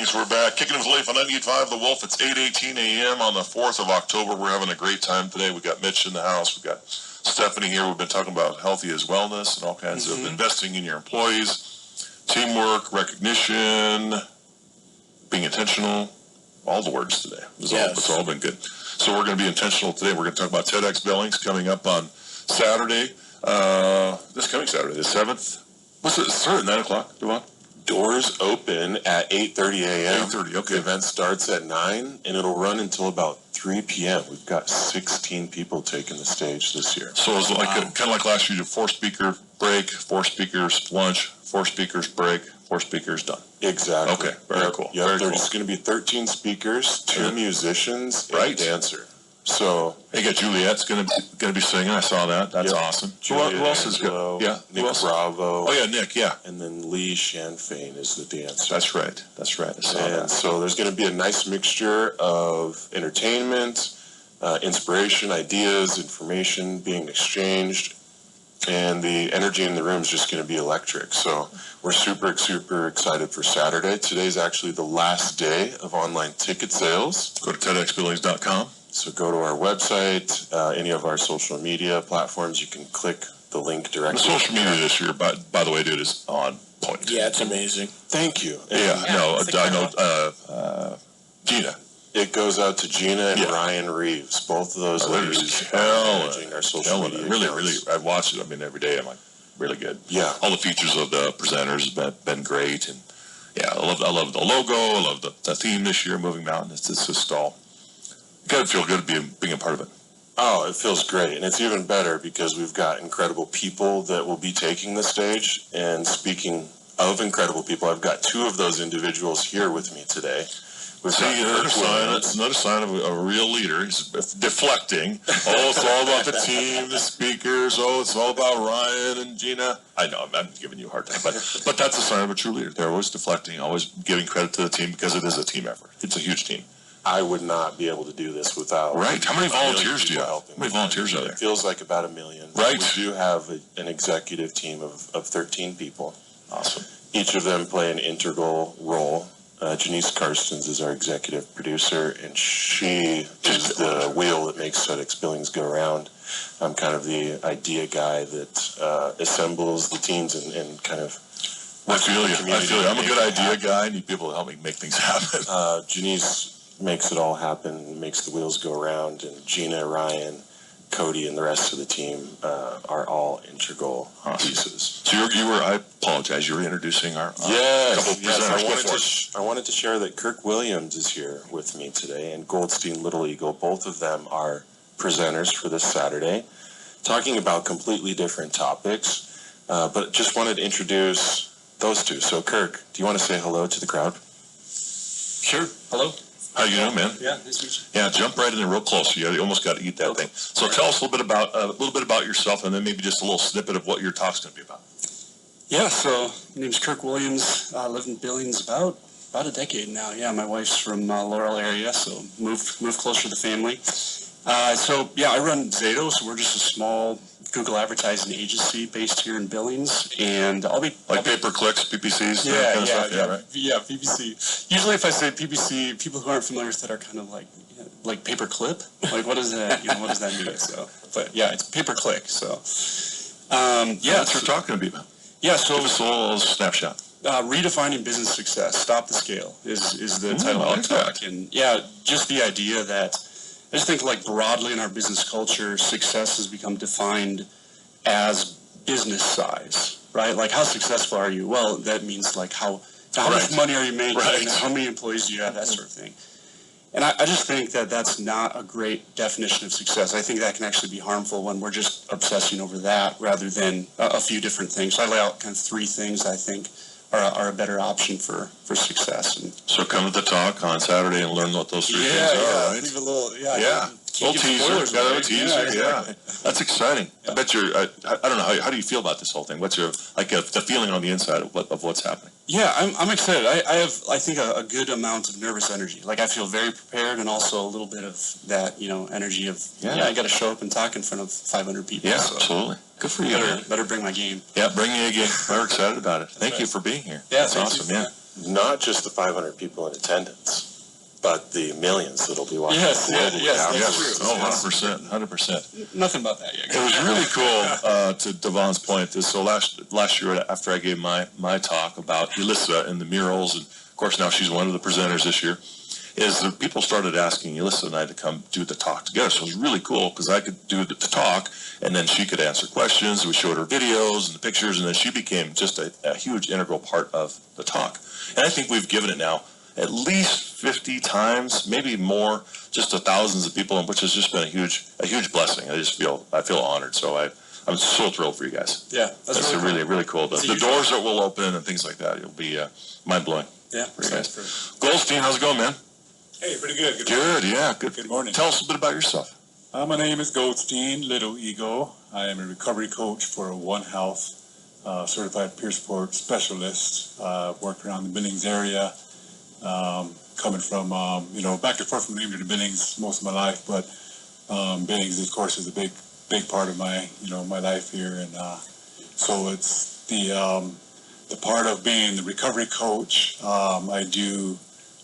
Billings. We're back. Kicking with Leif on 98.5 The Wolf. It's 8:18 a.m. on the 4th of October. We're having a great time today. We got Mitch in the house. We got Stephanie here. We've been talking about healthy as wellness and all kinds of investing in your employees, teamwork, recognition, being intentional, all the words today. It's all been good. So we're going to be intentional today. We're going to talk about TEDx Billings coming up on Saturday, this coming Saturday, the 7th. What's it? Start at 9 o'clock, Devon? Doors open at 8:30 a.m. 8:30, okay. The event starts at 9, and it'll run until about 3 p.m. We've got 16 people taking the stage this year. So it's like kind of like last year, you did 4-speaker break, 4 speakers lunch, 4 speakers break, 4 speakers done. Exactly. Okay, very cool. Yep, there's going to be 13 speakers, 2 musicians, and a dancer. So you got Juliet's going to be singing. I saw that. That's awesome. Who else is good? Yeah, Nick Bravo. Oh yeah, Nick. Yeah, and then Lee Shanfane is the dancer. That's right. That's right. I saw that. So there's going to be a nice mixture of entertainment, inspiration, ideas, information being exchanged, and the energy in the room is just going to be electric. So we're super, super excited for Saturday. Today's actually the last day of online ticket sales. Go to TEDxBillings.com. So go to our website, any of our social media platforms. You can click the link directly. The social media this year, by the way, dude, is on point. Yeah, it's amazing. Thank you. I know Gina. It goes out to Gina and Ryan Reeves. Both of those ladies are managing our social media. Really, I watch it. I mean, every day. I'm like, really good. Yeah. All the features of the presenters have been great, and I love the logo. I love the theme this year, Moving Mountain. It's just all. You gotta feel good being a part of it. Oh, it feels great, and it's even better because we've got incredible people that will be taking the stage. And speaking of incredible people, I've got 2 of those individuals here with me today. Another sign of a real leader. He's deflecting. Oh, it's all about the team, the speakers. Oh, it's all about Ryan and Gina. I know, I'm giving you a hard time, but that's a sign of a true leader. They're always deflecting, always giving credit to the team because it is a team effort. It's a huge team. I would not be able to do this without. Right. How many volunteers do you have? How many volunteers are there? It feels like about 1 million. Right. We do have an executive team of 13 people. Awesome. Each of them play an integral role. Janice Karstens is our executive producer, and she is the wheel that makes TEDx Billings go around. I'm kind of the idea guy that assembles the teams and kind of. I feel you. I'm a good idea guy. I need people to help me make things happen. Janice makes it all happen, makes the wheels go around, and Gina, Ryan, Cody, and the rest of the team are all integral pieces. So I apologize, you were introducing our couple presenters. I wanted to share that Kirk Williams is here with me today, and Goldstein Little Eagle. Both of them are presenters for this Saturday, talking about completely different topics, but just wanted to introduce those 2. So Kirk, do you want to say hello to the crowd? Sure. Hello. How you doing, man? Yeah, nice to meet you. Yeah, jump right in there real close. You almost got to eat that thing. So tell us a little bit about yourself, and then maybe just a little snippet of what your talk's going to be about. Yeah, so my name's Kirk Williams. I lived in Billings about a decade now. Yeah, my wife's from Laurel area, so moved closer to the family. I run Zato, so we're just a small Google advertising agency based here in Billings, and I'll be pay-per-clicks, PPCs. Yeah, PPC. Usually, if I say PPC, people who aren't familiar with it are kind of like pay-per-clip. Like, what does that? What does that mean? So, but yeah, it's pay-per-click. So, that's what we're talking to be about. Yeah, so give us a little snapshot. Redefining business success. Stop the scale is the title of the talk, and just the idea that. I just think, broadly in our business culture, success has become defined as business size, right? Like, how successful are you? Well, that means, how much money are you making? Right. How many employees do you have? That sort of thing. And I just think that that's not a great definition of success. I think that can actually be harmful when we're just obsessing over that rather than a few different things. So I lay out kind of 3 things I think are a better option for success. And so come to the talk on Saturday and learn what those 3 things are, right? Leave a little, little teaser. Yeah. That's exciting. Yeah. I bet you're, I don't know, how do you feel about this whole thing? What's your, the feeling on the inside of what's happening? Yeah, I'm excited. I have, I think, a good amount of nervous energy. I feel very prepared, and also a little bit of that, energy of, I got to show up and talk in front of 500 people. Yeah, so absolutely. Good for you. Better bring my game. Yeah, bring your game. We're excited about it. Thank you for being here. Yeah, that's awesome. Yeah. not just the 500 people in attendance, but the millions that'll be watching. Yes, globally yes, after. that's true. Oh, 100%. Nothing about that yet. It was really cool, to Devon's point, is so last year after I gave my talk about Elissa and the murals, and of course now she's one of the presenters this year, is that people started asking Elissa and I to come do the talk together. So it was really cool because I could do the talk and then she could answer questions. We showed her videos and the pictures, and then she became just a huge integral part of the talk. And I think we've given it now at least 50 times, maybe more, just to thousands of people, which has just been a huge blessing. I feel honored. So I'm so thrilled for you guys. Yeah, That's really cool. The doors that will open and things like that, it'll be mind blowing. Yeah, for you guys. Goldstein, how's it going, man? Hey, pretty good. Good, yeah, good. Good morning. Tell us a bit about yourself. My name is Goldstein, Little Ego. I am a recovery coach for One Health, certified peer support specialist. Worked around the Billings area, coming from, back and forth from Greenville to Billings most of my life, but Billings, of course, is a big part of my, my life here. And so it's the part of being the recovery coach. I do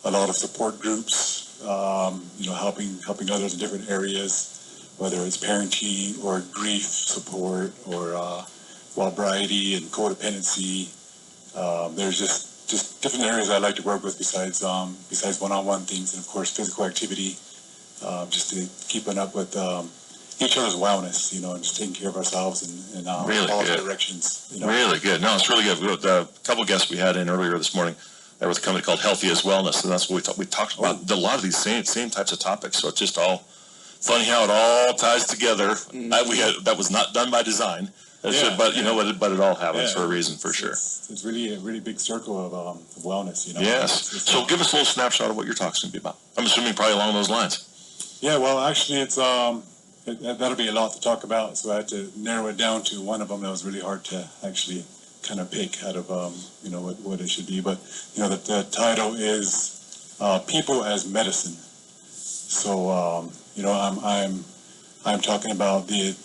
a lot of support groups, helping others in different areas, whether it's parenting or grief support or sobriety and codependency. There's just different areas I like to work with besides one-on-one things, and of course physical activity, just to keeping up with each other's wellness, and just taking care of ourselves in Really all good. directions. Really good. No, it's really good. A couple of guests we had in earlier this morning, there was a company called Healthy as Wellness, and that's what we talked about a lot of these same types of topics. So it's just all funny how it all ties together. That was not done by design, but it all happens for a reason, for sure. It's really a really big circle of wellness. Yes. So give us a little snapshot of what your talk's going to be about. I'm assuming probably along those lines. Yeah, well, actually, it's that'll be a lot to talk about. So I had to narrow it down to one of them that was really hard to actually kind of pick out of what it should be. But the title is People as Medicine. So I'm talking about the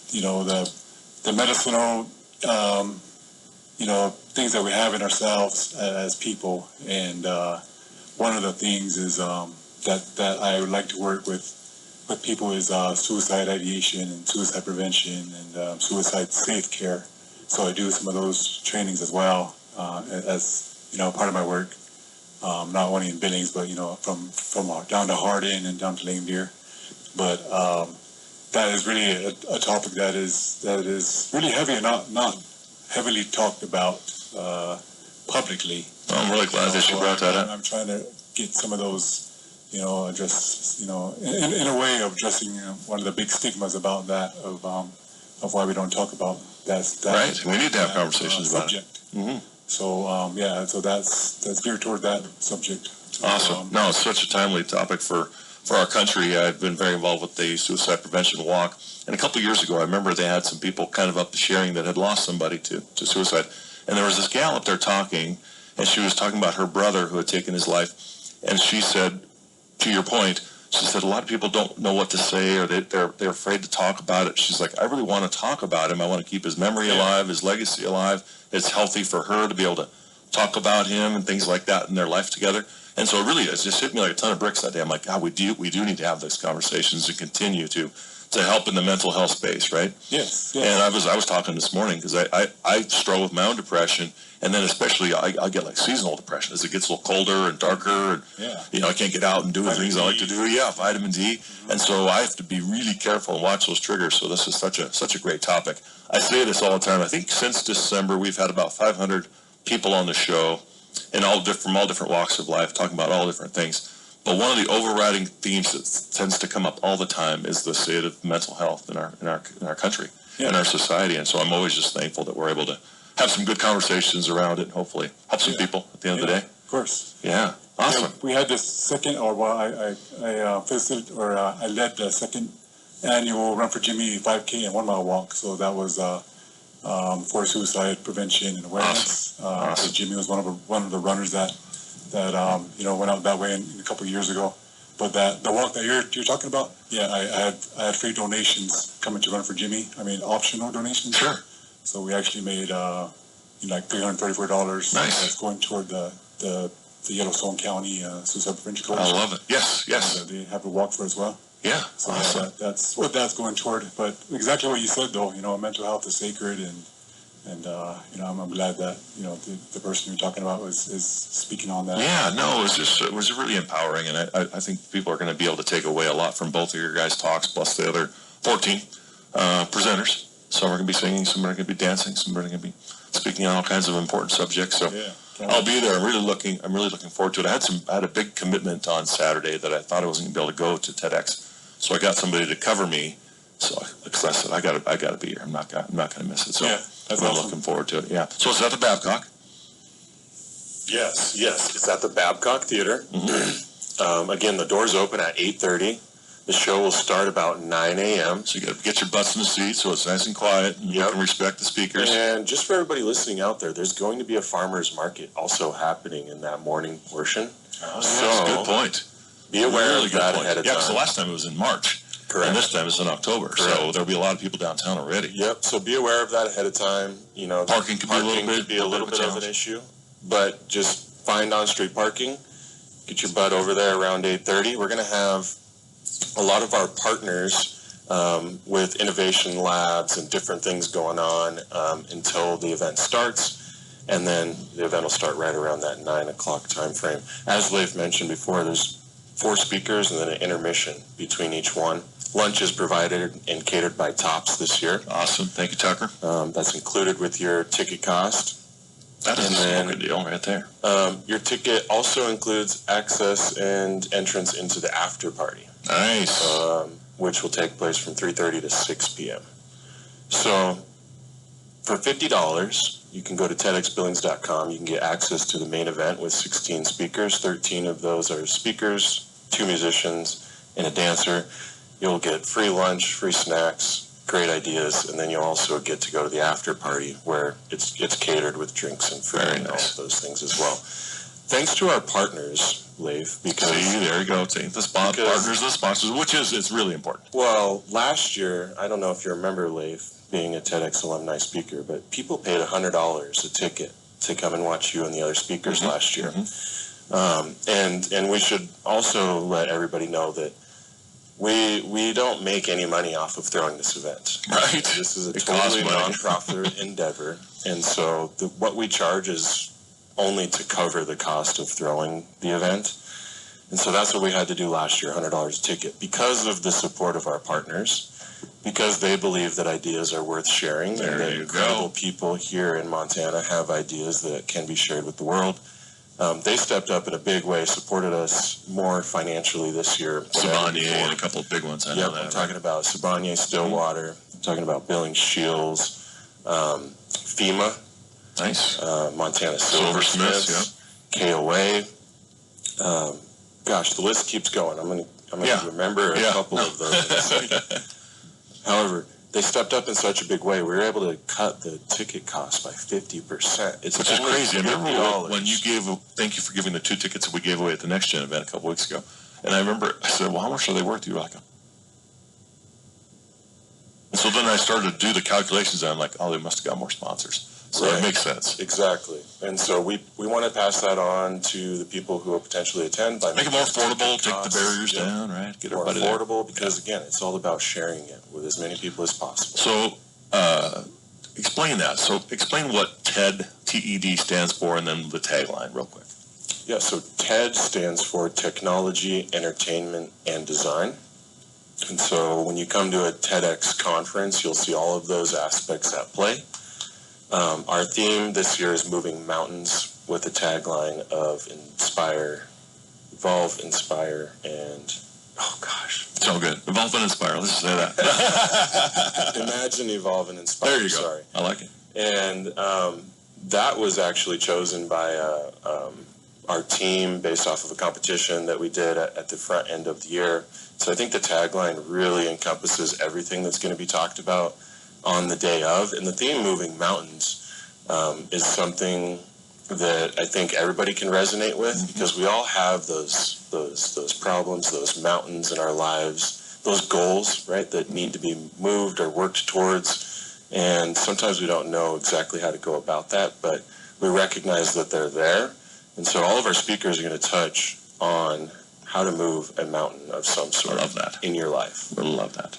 medicinal things that we have in ourselves as people, and one of the things is that I would like to work with people is suicide ideation and suicide prevention and suicide safe care. So I do some of those trainings as well as part of my work, not only in Billings but from down to Hardin and down to Lame Deer. But that is really a topic that is really heavy and not heavily talked about publicly. I'm really glad that you brought that up. I'm trying to get some of those, address, in a way of addressing one of the big stigmas about that of why we don't talk about that. Right. We need to have conversations about it. subject. Mm-hmm. So so that's geared toward that subject. Awesome. No, it's such a timely topic for our country. I've been very involved with the suicide prevention walk, and a couple of years ago, I remember they had some people kind of up the sharing that had lost somebody to suicide, and there was this gal up there talking, and she was talking about her brother who had taken his life, and she said, to your point, she said a lot of people don't know what to say, or they're afraid to talk about it. She's like, I really want to talk about him. I want to keep his memory alive, his legacy alive. It's healthy for her to be able to talk about him and things like that in their life together. And so it just hit me like a ton of bricks that day. I'm like, God, we do need to have those conversations and continue to help in the mental health space, right? Yes. And I was talking this morning because I struggle with my own depression, and then especially I get like seasonal depression as it gets a little colder and darker, and I can't get out and do the things I like to do. Yeah, vitamin D, and so I have to be really careful and watch those triggers. So this is such a great topic. I say this all the time. I think since December we've had about 500 people on the show, and from all different walks of life, talking about all different things. But one of the overriding themes that tends to come up all the time is the state of mental health in our country, in our society. And so I'm always just thankful that we're able to have some good conversations around it and hopefully help some people at the end of the day. Of course. Yeah. Awesome. We had the second, I led the second annual Run for Jimmy 5K and 1 mile walk. So that was for suicide prevention and awareness. Awesome. So Jimmy was one of the runners that went out that way a couple of years ago. But the walk that you're talking about, I had free donations coming to Run for Jimmy. I mean, optional donations. Sure. So we actually made like $334. Nice. That's going toward the the Yellowstone County Suicide Prevention Coach. I love it. Yes, yes. And, they have a walk for as well. Yeah, So awesome. that's what that's going toward. But exactly what you said, though, mental health is sacred, and I'm glad that the person you're talking about is speaking on that. Yeah, no, it was really empowering, and I think people are going to be able to take away a lot from both of your guys' talks, plus the other 14 presenters. Some are going to be singing, some are going to be dancing, some are going to be speaking on all kinds of important subjects. So I'll be there. I'm really looking forward to it. I had a big commitment on Saturday that I thought I wasn't going to be able to go to TEDx, so I got somebody to cover me. So because I said I got to be here. I'm not going to miss it. So Yeah, that's I'm awesome. looking forward to it. Yeah. So it's at the Babcock. Yes, it's at the Babcock Theater. Again, the doors open at 8:30. The show will start about 9 a.m. So you got to get your butts in the seat so it's nice and quiet, and you Yep. can respect the speakers. And just for everybody listening out there, there's going to be a farmer's market also happening in that morning portion. That's a good point. Be aware Really of good that point. ahead of Yeah, time. because the last time it was in March. Correct. And this time it's in October. So Correct. there'll be a lot of people downtown already. Yep, so be aware of that ahead of time. Parking could be a little bit- could be a little bit of an challenge. issue, but just find on-street parking. Get your butt over there around 8:30. We're going to have a lot of our partners with innovation labs and different things going on until the event starts. And then the event will start right around that 9 o'clock time frame. As Leif mentioned before, there's 4 speakers and then an intermission between each one. Lunch is provided and catered by Tops this year. Awesome. Thank you, Tucker. That's included with your ticket cost. That is And a then- good deal right there. Your ticket also includes access and entrance into the after party, Nice. which will take place from 3:30 to 6 p.m. So for $50, you can go to TEDxBillings.com. You can get access to the main event with 16 speakers. 13 of those are speakers, 2 musicians, and a dancer. You'll get free lunch, free snacks, great ideas, and then you'll also get to go to the after party where it's catered with drinks and food Very and all nice. of those things as well. Thanks to our partners, Leif, because See, there you go. See, the spot Because- partners, the sponsors, which is really important. well, last year, I don't know if you remember, Leif, being a TEDx alumni speaker, but people paid $100 a ticket to come and watch you and the other speakers last year. And we should also let everybody know that we don't make any money off of throwing this event. Right. This is a It costs totally money. non-profit endeavor, and so what we charge is only to cover the cost of throwing the event. And so that's what we had to do last year, $100 a ticket, because of the support of our partners, because they believe that ideas are worth sharing, There and that you incredible go. people here in Montana have ideas that can be shared with the world. They stepped up in a big way, supported us more financially this year. than ever Sabanye before. and a couple of big ones. I know Yep, that. I'm talking about Sabanye, Stillwater. I'm talking about Billings Shields, FEMA, Nice. Montana Silversmiths, Silversmiths, KOA. Gosh, the list keeps going. I'm gonna Yeah. remember a Yeah. couple of those in a second. However, they stepped up in such a big way. We were able to cut the ticket cost by 50%. It's Which is only crazy. I remember $50. when you thank you for giving the 2 tickets that we gave away at the Next Gen event a couple weeks ago. And I remember, I said, well, how much are they worth? You were like, and so then I started to do the calculations, and I'm like, oh, they must have got more sponsors. So Right. it makes sense. Exactly. And so we want to pass that on to the people who will potentially attend by Make it more making affordable, ticket take the costs, barriers yep, down, right? Get more everybody there. affordable, because again, it's all about sharing it with as many people as possible. So, explain that. So, explain what TED, TED stands for, and then the tagline real quick. Yeah, so TED stands for Technology, Entertainment, and Design. And so when you come to a TEDx conference, you'll see all of those aspects at play. Our theme this year is Moving Mountains, with the tagline of Inspire, Evolve, Inspire, and, oh gosh, It's all good. Evolve and inspire. Let's just say that. Imagine, Evolve, and Inspire. There you go. Sorry. I like it. And that was actually chosen by our team based off of a competition that we did at the front end of the year. So I think the tagline really encompasses everything that's going to be talked about on the day of. And the theme, Moving Mountains, is something that I think everybody can resonate with, because we all have those problems, those mountains in our lives, those goals, right, that need to be moved or worked towards. And sometimes we don't know exactly how to go about that, but we recognize that they're there. And so all of our speakers are going to touch on how to move a mountain of some sort I love that. in your life. I love that.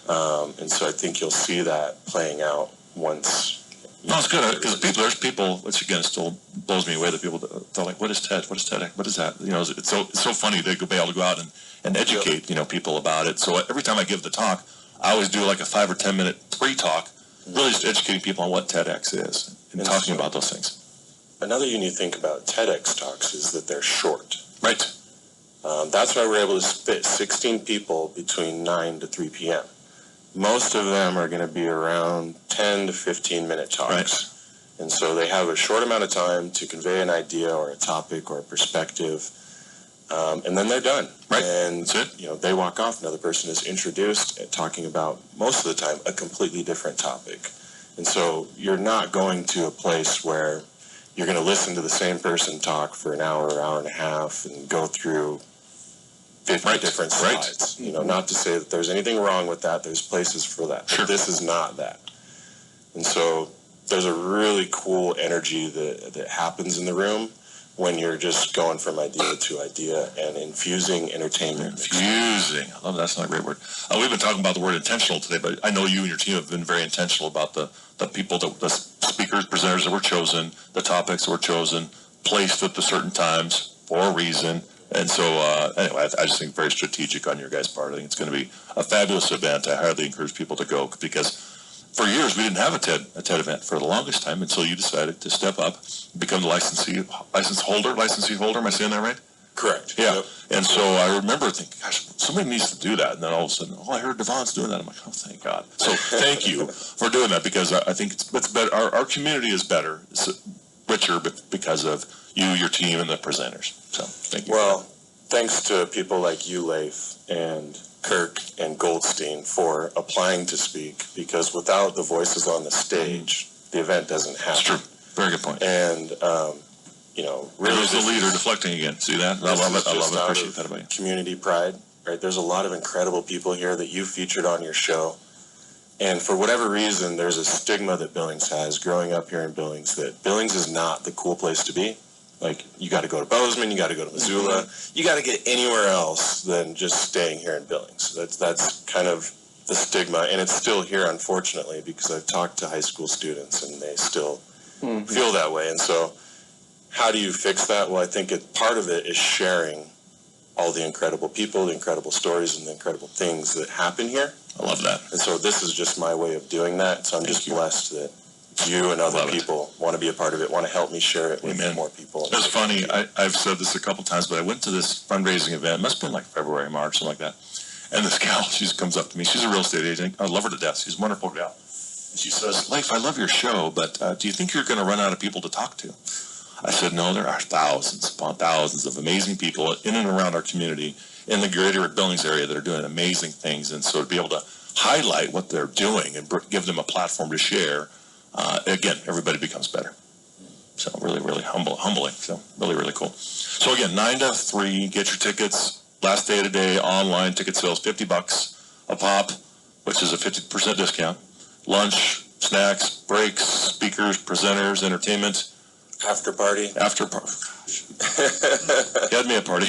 And so I think you'll see that playing out once. No, it's good because there's people, which again still blows me away. That people they're like, "What is TED? What is TEDx? What is that?" You know, it's so funny they could be able to go out and educate people about it. So every time I give the talk, I always do like a 5 or 10 minute pre-talk, really just educating people on what TEDx is and talking about those things. Another unique thing about TEDx talks is that they're short. Right. That's why we're able to fit 16 people between 9 to 3 p.m. Most of them are going to be around 10 to 15 minute talks. Right. And so they have a short amount of time to convey an idea or a topic or a perspective, and then they're done. Right. And That's it. they walk off. Another person is introduced, talking about, most of the time, a completely different topic. And so you're not going to a place where you're going to listen to the same person talk for an hour, hour and a half, and go through 50 different slides. Not to say that there's anything wrong with that. There's places for that. Sure. But this is not that. And so there's a really cool energy that happens in the room when you're just going from idea to idea and infusing entertainment. Infusing. I love that. That's not a great word. We've been talking about the word intentional today, but I know you and your team have been very intentional about the people, the speakers, presenters that were chosen, the topics that were chosen, placed at the certain times for a reason. And so, anyway, I just think very strategic on your guys' part. I think it's going to be a fabulous event. I highly encourage people to go because for years we didn't have a TED event for the longest time until you decided to step up, become the licensee holder. Am I saying that right? Correct. Yeah. Yep. And so I remember thinking, gosh, somebody needs to do that. And then all of a sudden, I heard Devon's doing that. I'm like, oh, thank God. So thank you for doing that because I think it's better. Our community is better, it's richer because of you, your team, and the presenters. So thank you. Well, thanks to people like you, Leif, and Kirk and Goldstein for applying to speak, because without the voices on the stage, the event doesn't happen. That's true. Very good point. And, really, There's the leader deflecting again. See that? I love it. I love it. Appreciate that about you. Community pride, right? There's a lot of incredible people here that you featured on your show. And for whatever reason, there's a stigma that Billings has growing up here in Billings, that Billings is not the cool place to be. Like, you got to go to Bozeman, you got to go to Missoula, you got to get anywhere else than just staying here in Billings. That's kind of the stigma, and it's still here, unfortunately, because I've talked to high school students, and they still feel that way. And so, how do you fix that? Well, I think part of it is sharing all the incredible people, the incredible stories, and the incredible things that happen here. I love that. And so this is just my way of doing that. So I'm just blessed that you and other people want to be a part of it, want to help me share it with more people. It's funny. I've said this a couple times, but I went to this fundraising event. It must have been like February, March, something like that. And this gal, she comes up to me. She's a real estate agent. I love her to death. She's a wonderful gal. And she says, Leif, I love your show, but do you think you're going to run out of people to talk to? I said, no, there are thousands upon thousands of amazing people in and around our community in the greater Billings area that are doing amazing things. And so to be able to highlight what they're doing and give them a platform to share, again, everybody becomes better. So really, really humbling. So really, really cool. So again, 9 to 3, get your tickets. Last day of the day, online ticket sales, $50 a pop, which is a 50% discount. Lunch, snacks, breaks, speakers, presenters, entertainment. After party. You had me a party.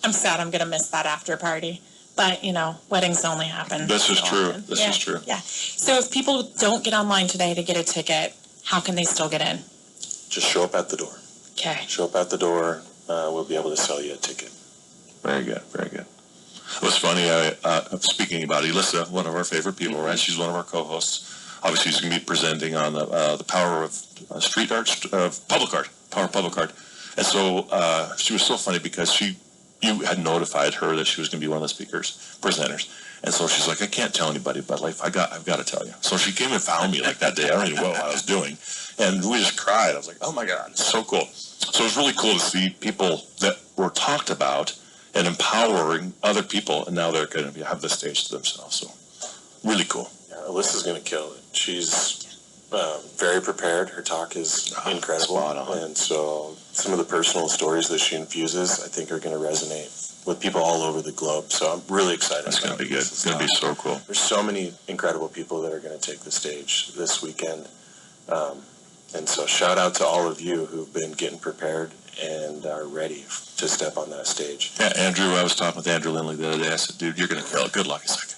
I'm sad I'm going to miss that after party. But, weddings only happen. This is so true. often. This is true. Yeah. So if people don't get online today to get a ticket, how can they still get in? Just show up at the door. Okay. Show up at the door. We'll be able to sell you a ticket. Very good. Very good. It was funny. Speaking about Elissa, one of our favorite people, right? She's one of our co-hosts. Obviously, she's going to be presenting on the power of street art, public art, power of public art. And so she was so funny because you had notified her that she was going to be one of the speakers, presenters. And so she's like, I can't tell anybody, but like, I've got to tell you. So she came and found me like that day. I don't even know what I was doing. And we just cried. I was like, oh my God, it's so cool. So it was really cool to see people that were talked about and empowering other people. And now they're going to have the stage to themselves. So really cool. Yeah, Alyssa's going to kill it. She's very prepared. Her talk is incredible. Spot on. And so some of the personal stories that she infuses, I think, are going to resonate with people all over the globe. So I'm really excited. That's going to be good. It's going to be so cool. There's so many incredible people that are going to take the stage this weekend. And so shout out to all of you who've been getting prepared and are ready to step on that stage. Yeah, Andrew, I was talking with Andrew Lindley the other day. I said, dude, you're going to kill it. Good luck. He's like,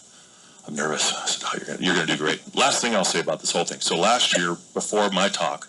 I'm nervous. I said, oh, you're going to do great. Last thing I'll say about this whole thing. So last year, before my talk,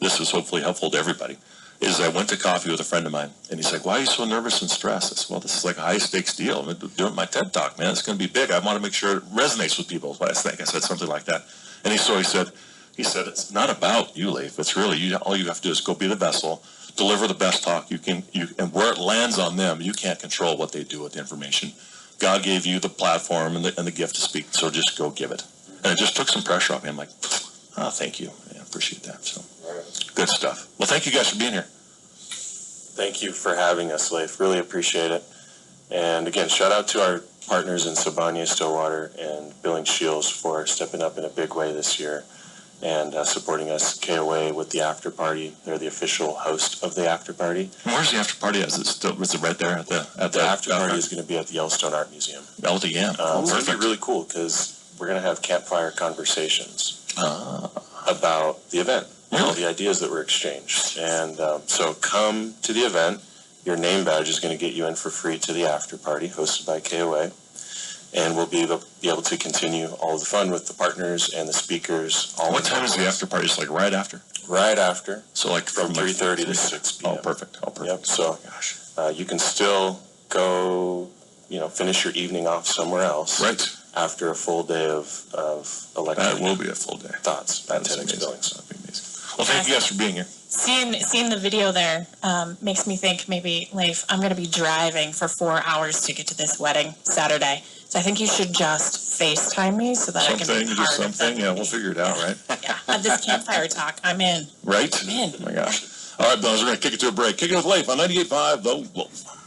this was hopefully helpful to everybody, is I went to coffee with a friend of mine, and he's like, why are you so nervous and stressed? I said, well, this is like a high-stakes deal. I'm doing my TED Talk, man. It's going to be big. I want to make sure it resonates with people, is what I think. I said something like that. And he said, it's not about you, Leif. It's really, all you have to do is go be the vessel, deliver the best talk you can, and where it lands on them, you can't control what they do with the information. God gave you the platform and the gift to speak, so just go give it. And it just took some pressure off me. I'm like, oh, thank you. I appreciate that. So, good stuff. Well, thank you guys for being here. Thank you for having us, Leif. Really appreciate it. And again, shout out to our partners in Sibanye, Stillwater, and Billings Shields for stepping up in a big way this year and supporting us, KOA, with the after party. They're the official host of the after party. Where's the after party? Is it right there at The after party is going to be at the Yellowstone Art Museum. LDM. It's going to be really cool because we're going to have campfire conversations about the event, all the ideas that were exchanged. And so come to the event. Your name badge is going to get you in for free to the after party hosted by KOA. And we'll be able to continue all the fun with the partners and the speakers. What time is the after party? It's like right after? Right after. So like From 3:30 to 6 p.m. Oh, perfect. Oh, perfect. Yep. So Oh, gosh. you can still go, finish your evening off somewhere else. Right. After a full day of electric That will be a full day. thoughts at That's 10X amazing. Billings. That'd be amazing. Well, thank you guys for being here. Seeing the video there makes me think maybe, Leif, I'm going to be driving for 4 hours to get to this wedding Saturday. So I think you should just FaceTime me so that I can Something, be do part something. of that. Yeah, we'll figure it out, right? Yeah, at this campfire talk, I'm in. Right? I'm in. Oh, my gosh. All right, Bones, we're going to kick it to a break. Kick it with Leif on 98.5 The Wolf.